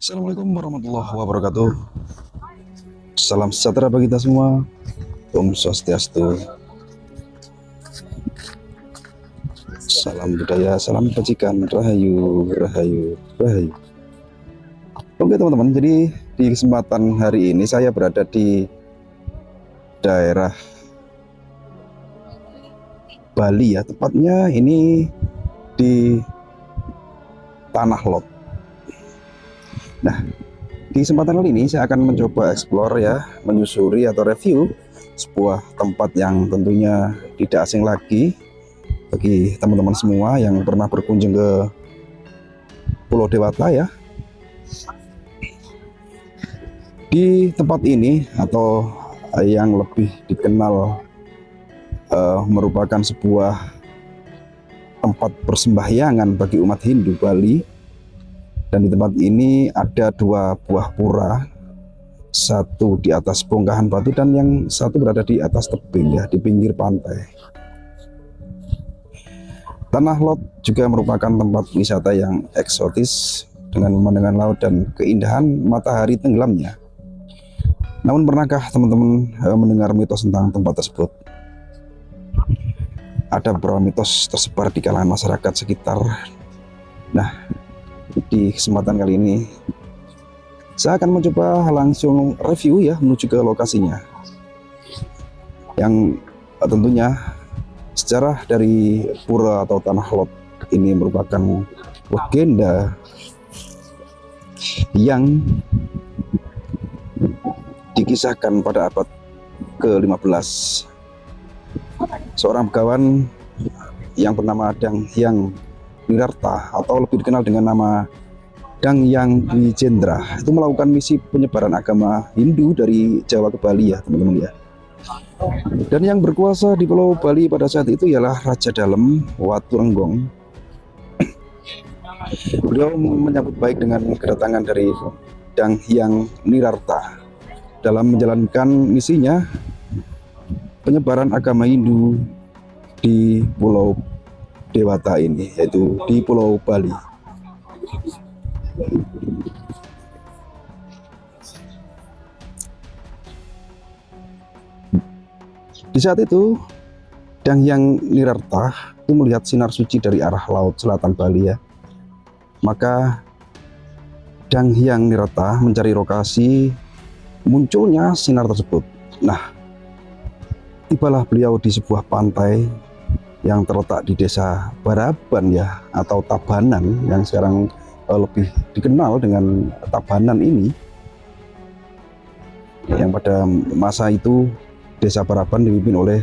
Assalamualaikum warahmatullahi wabarakatuh. Salam sejahtera bagi kita semua. Om Swastiastu. Salam budaya, salam kebajikan, rahayu, rahayu, rahayu. Oke teman-teman, jadi di kesempatan hari ini saya berada di daerah Bali ya, tepatnya ini di Tanah Lot. Nah, di kesempatan kali ini saya akan mencoba explore ya, menyusuri atau review sebuah tempat yang tentunya tidak asing lagi bagi teman-teman semua yang pernah berkunjung ke Pulau Dewata ya. Di tempat ini atau yang lebih dikenal merupakan sebuah tempat persembahyangan bagi umat Hindu Bali. Dan di tempat ini ada dua buah pura, satu di atas bongkahan batu dan yang satu berada di atas tebing ya, di pinggir pantai. Tanah Lot juga merupakan tempat wisata yang eksotis dengan pemandangan laut dan keindahan matahari tenggelamnya. Namun pernahkah teman-teman mendengar mitos tentang tempat tersebut? Ada beberapa mitos tersebar di kalangan masyarakat sekitar. Nah, di kesempatan kali ini saya akan mencoba langsung review ya menuju ke lokasinya, yang tentunya sejarah dari pura atau Tanah Lot ini merupakan legenda yang dikisahkan pada abad ke-15. Seorang begawan yang bernama Dang Hyang Nirarta atau lebih dikenal dengan nama Dang Hyang Dwijendra itu melakukan misi penyebaran agama Hindu dari Jawa ke Bali ya teman-teman ya. Dan yang berkuasa di Pulau Bali pada saat itu ialah Raja Dalem Waturenggong. Beliau menyambut baik dengan kedatangan dari Dang Hyang Nirarta dalam menjalankan misinya penyebaran agama Hindu di Pulau Dewata ini, yaitu di Pulau Bali. Di saat itu, Dang Hyang Nirarta itu melihat sinar suci dari arah laut selatan Bali ya. Maka Dang Hyang Nirarta mencari lokasi munculnya sinar tersebut. Nah, tibalah beliau di sebuah pantai yang terletak di desa Baraban ya, atau Tabanan yang sekarang lebih dikenal dengan Tabanan ini, yang pada masa itu desa Baraban dipimpin oleh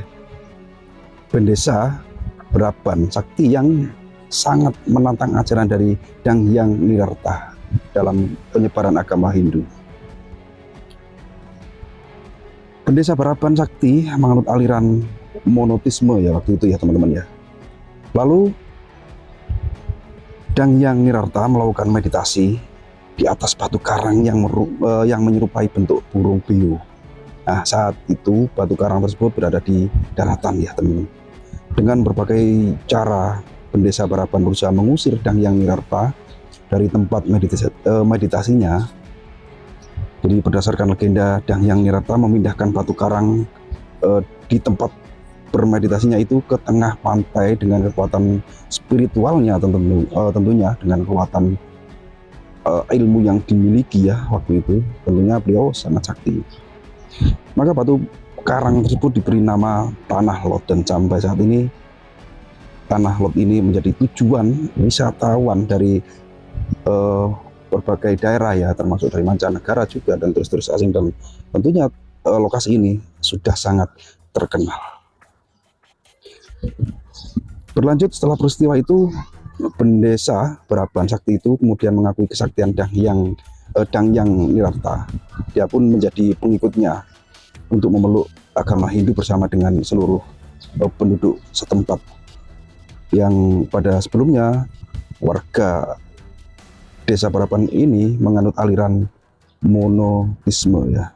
Pendesa Baraban Sakti yang sangat menantang ajaran dari Dang Hyang Nirarta dalam penyebaran agama Hindu. Pendesa Baraban Sakti menganut aliran monotisme ya waktu itu ya teman-teman ya. Lalu Dang Hyang Nirarta melakukan meditasi di atas batu karang yang menyerupai bentuk burung beo. Nah, saat itu batu karang tersebut berada di daratan ya teman-teman. Dengan berbagai cara Pendesa Baraban berusaha mengusir Dang Hyang Nirarta dari tempat meditasinya. Jadi berdasarkan legenda, Dang Hyang Nirarta memindahkan batu karang di tempat bermeditasinya itu ke tengah pantai dengan kekuatan spiritualnya tentunya dengan kekuatan ilmu yang dimiliki ya waktu itu, tentunya beliau sangat sakti. Maka batu karang tersebut diberi nama Tanah Lot, dan sampai saat ini Tanah Lot ini menjadi tujuan wisatawan dari berbagai daerah ya, termasuk dari mancanegara juga dan terus asing, dan tentunya lokasi ini sudah sangat terkenal. Berlanjut, setelah peristiwa itu Pendesa Baraban Sakti itu kemudian mengakui kesaktian Dang Hyang Nirarta. Dia pun menjadi pengikutnya untuk memeluk agama Hindu bersama dengan seluruh penduduk setempat yang pada sebelumnya warga desa Baraban ini menganut aliran monotisme ya.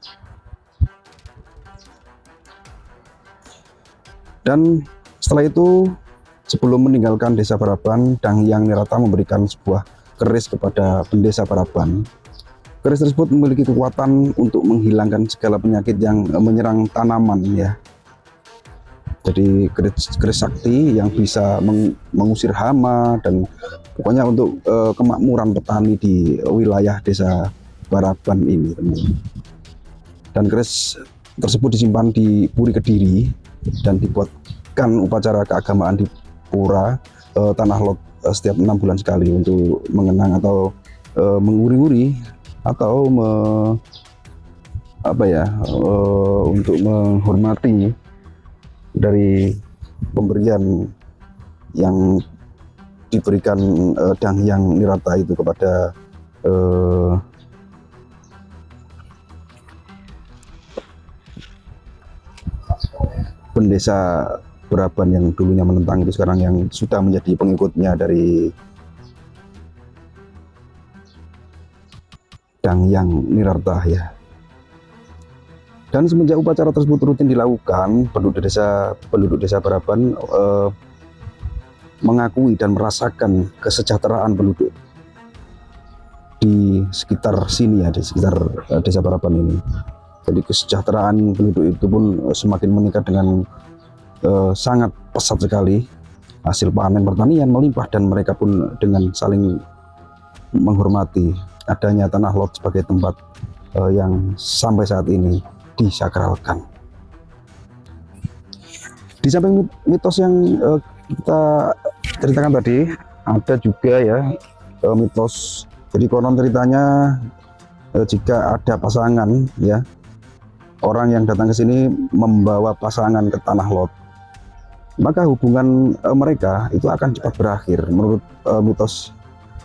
Dan setelah itu, sebelum meninggalkan desa Baraban, Dang Hyang Nirarta memberikan sebuah keris kepada Pendesa Baraban Keris tersebut memiliki kekuatan untuk menghilangkan segala penyakit yang menyerang tanaman ya. Jadi keris sakti yang bisa mengusir hama dan pokoknya untuk kemakmuran petani di wilayah desa Baraban ini, teman-teman. Dan keris tersebut disimpan di Puri Kediri dan dibuatkan upacara keagamaan di Pura Tanah Lot setiap 6 bulan sekali untuk mengenang atau menguri-uri atau untuk menghormati dari pemberian yang diberikan Danghyang Nirata itu kepada pendesa Baraban yang dulunya menentang itu, sekarang yang sudah menjadi pengikutnya dari Danghyang Nirata ya. Dan semenjak upacara tersebut rutin dilakukan, penduduk desa Baraban mengakui dan merasakan kesejahteraan penduduk di sekitar sini ya, di sekitar desa Baraban ini. Jadi kesejahteraan penduduk itu pun semakin meningkat dengan sangat pesat sekali. Hasil panen pertanian melimpah dan mereka pun dengan saling menghormati adanya Tanah Lot sebagai tempat yang sampai saat ini disakralkan. Di samping mitos yang kita ceritakan tadi, ada juga ya mitos. Jadi konon ceritanya jika ada pasangan ya, orang yang datang ke sini membawa pasangan ke Tanah Lot, maka hubungan mereka itu akan cepat berakhir menurut mitos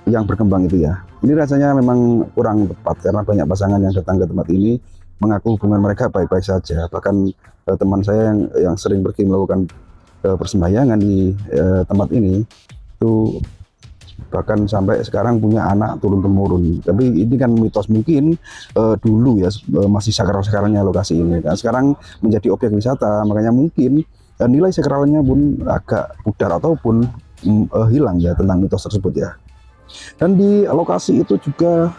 yang berkembang itu ya. Ini rasanya memang kurang tepat karena banyak pasangan yang datang ke tempat ini mengaku hubungan mereka baik-baik saja. Bahkan teman saya yang sering pergi melakukan persembahyangan di tempat ini itu bahkan sampai sekarang punya anak turun-temurun. Tapi ini kan mitos, mungkin dulu ya masih sakral-sakralnya lokasi ini. Nah, sekarang menjadi objek wisata, makanya mungkin nilai sakralnya pun agak pudar ataupun hilang ya tentang mitos tersebut ya. Dan di lokasi itu juga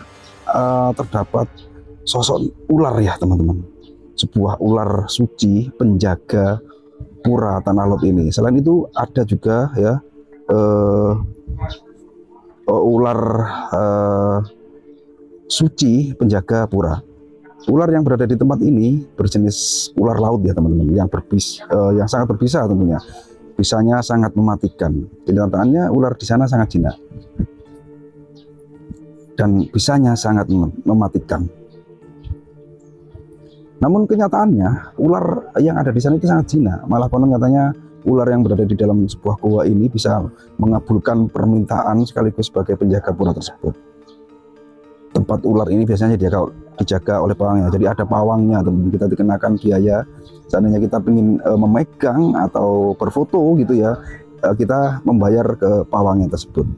terdapat sosok ular ya teman-teman, sebuah ular suci penjaga pura Tanah Lot ini. Selain itu ada juga ya ular suci penjaga pura. Ular yang berada di tempat ini berjenis ular laut ya teman-teman, yang sangat berbisa tentunya. Bisanya sangat mematikan. Kenyataannya ular di sana sangat jinak dan bisanya sangat mematikan. Namun kenyataannya ular yang ada di sana itu sangat jinak. Malah konon katanya ular yang berada di dalam sebuah gua ini bisa mengabulkan permintaan sekaligus sebagai penjaga pura tersebut. Tempat ular ini biasanya dijaga oleh pawangnya. Jadi ada pawangnya, teman. Kita dikenakan biaya. Seandainya kita ingin memegang atau berfoto gitu ya, kita membayar ke pawangnya tersebut.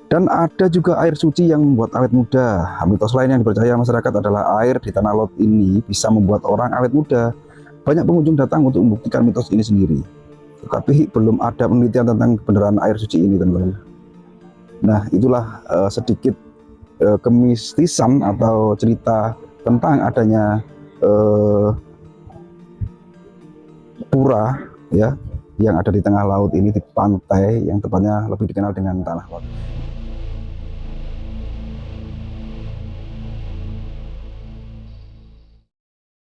Dan ada juga air suci yang membuat awet muda. Mitos lain yang dipercaya masyarakat adalah air di Tanah Lot ini bisa membuat orang awet muda. Banyak pengunjung datang untuk membuktikan mitos ini sendiri. Tetapi belum ada penelitian tentang kebenaran air suci ini, teman-teman. Nah, itulah sedikit kemistisan atau cerita tentang adanya pura ya yang ada di tengah laut ini, di pantai yang tepatnya lebih dikenal dengan Tanah Lot.